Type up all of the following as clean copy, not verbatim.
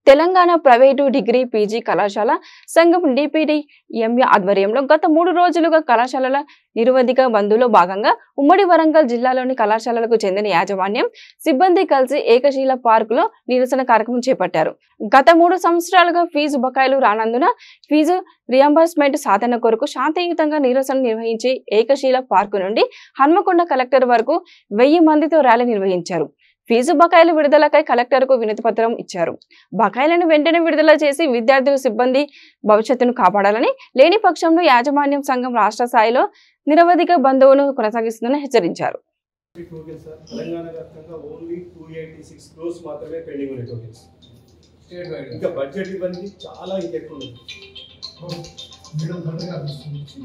Telangana private degree PG కళాశాల సంఘం DPD-MU ఆధ్వర్యంలో గత 3 రోజులుగా కళాశాలల నిరవధిక బంద్లో భాగంగా ఉమ్మడి వరంగల్ జిల్లాలోని కళాశాలలకు చెందిన యాజమాన్యం సిబ్బంది కలిసి ఏకశిల పార్కులో నిరసన కార్యక్రమం చేపట్టారు. గత 3 సంవత్సరాలుగా ఫీజు బకాయిలు రానందున ఫీజు రియంబర్స్మెంట్ సాధన కొరకు శాంతియుతంగా నిరసన నిర్వహించి ఏకశిల పార్కు నుండి హన్మకొండ కలెక్టర్ వరకు 1000 మందితో ర్యాలీ నిర్వహించారు. ఫీజు బకాయిల విడుదలకై కలెక్టర్కు వినతి పత్రం ఇచ్చారు. బకాయిలను వెంటనే విడుదల చేసి విద్యార్థుల సిబ్బంది భవిష్యత్తును కాపాడాలని, లేని పక్షంలో యాజమాన్యం సంఘం రాష్ట్ర స్థాయిలో నిరవధిక బంధువును కొనసాగిస్తుందని హెచ్చరించారు.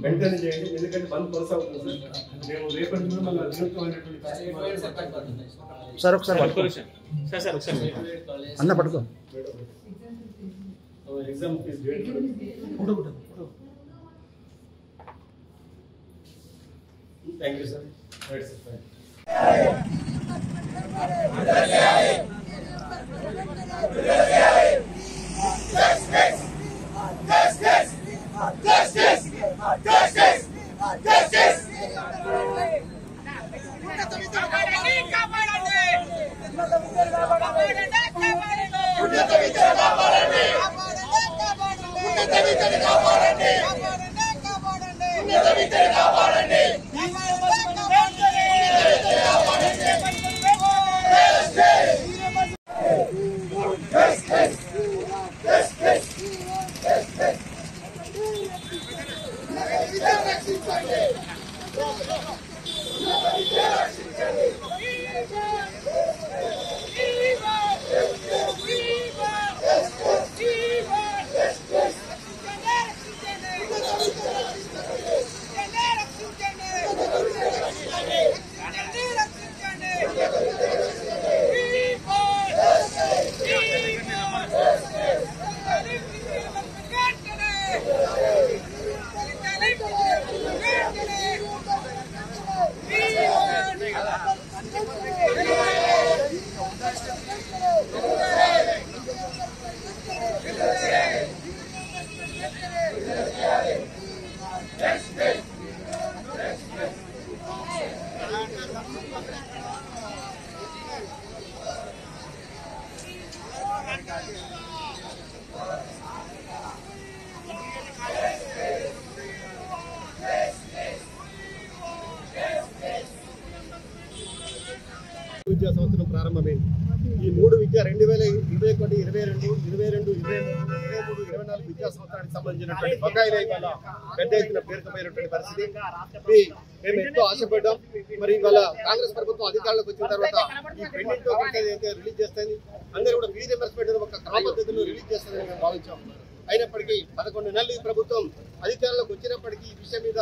వెంటనే చేయండి, ఎందుకంటే బంద్ కొనసాగుతుంది మేము రేపటి నుండి మళ్ళీ వినూత్నమైనటువంటి సార్ ఒకసారి అన్న పట్టుకో exam fee date thank you sir. విద్యా సంవత్సరం ప్రారంభమైంది. ఈ 3 విద్యా 2021, 22, 22, 23, 24 విద్యా సంవత్సరానికి సంబంధించినటువంటి బకాయిలు ఇవాళ పెద్ద ఎత్తున పేరుకుపోయినటువంటి పరిస్థితి. మేము ఎంతో ఆశపడ్డాం. మరి ఇవాళ కాంగ్రెస్ ప్రభుత్వం అధికారంలోకి వచ్చిన తర్వాత ఈ పెండింగ్ టోకెన్స్ ఏదైతే రిలీజ్ చేస్తుంది, అందరూ కూడా ఫీ రియంబర్స్మెంట్ ఒక క్రమ పద్ధతిలో రిలీజ్ చేస్తుందని మేము భావించాం. అయినప్పటికీ 11 నెలలు ఈ ప్రభుత్వం అధికారంలోకి వచ్చినప్పటికీ ఈ విషయం మీద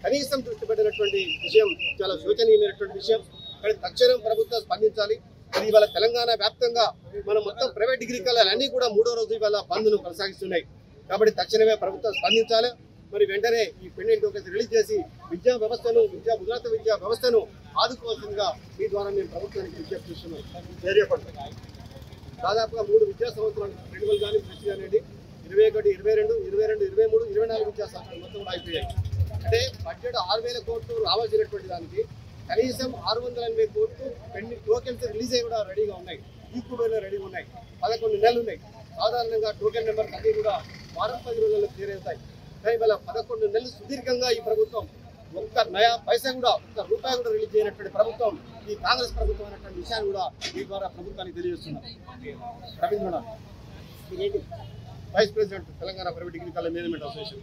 కనీసం దృష్టి పెట్టినటువంటి విషయం చాలా శోచనీయమైనటువంటి విషయం. కానీ తక్షణం ప్రభుత్వం స్పందించాలి. అది ఇవాళ తెలంగాణ వ్యాప్తంగా మనం మొత్తం ప్రైవేట్ డిగ్రీ కళాలన్నీ కూడా 3వ రోజు ఇవాళ బంద్ను కొనసాగిస్తున్నాయి. కాబట్టి తక్షణమే ప్రభుత్వం స్పందించాలి. మరి వెంటనే ఈ పెండింగ్ టోకెన్స్ రిలీజ్ చేసి విద్యా వ్యవస్థను, ఉన్నత విద్యా వ్యవస్థను ఆదుకోవాల్సిందిగా మీ ద్వారా మేము ప్రభుత్వానికి విజ్ఞప్తి చేస్తున్నాం. ధైర్యపడుతున్నాం. దాదాపుగా 3 విద్యా సంవత్సరాలు రెన్యువల్ కానీ ఫ్రెష్ కానివ్వండి, 21, 22, 22, 23, 24 విద్యా సంవత్సరాలు మొత్తం కూడా అయిపోయాయి. అంటే బడ్జెట్ 6000 కోట్లు రావాల్సినటువంటి దానికి కనీసం 680 కోట్లు పెండింగ్ టోకెన్స్ రిలీజ్ అయ్యి కూడా రెడీగా ఉన్నాయి. ఈక్వబైలో రెడీగా ఉన్నాయి. 11 నెలలు ఉన్నాయి. సాధారణంగా టోకెన్ నెంబర్ అన్నీ కూడా వారం 10 రోజుల్లో క్లియర్ అవుతాయి. కానీ ఇవాళ 11 నెలలు సుదీర్ఘంగా ఈ ప్రభుత్వం ఒక్క నయా పైసా కూడా, ఒక్క రూపాయి కూడా రిలీజ్ చేయనటువంటి ప్రభుత్వం ఈ కాంగ్రెస్ ప్రభుత్వం అనేటువంటి విషయాన్ని కూడా ఈ ద్వారా ప్రభుత్వానికి తెలియజేస్తున్నారు. Ravindranath, vice president Telangana private degree college management association.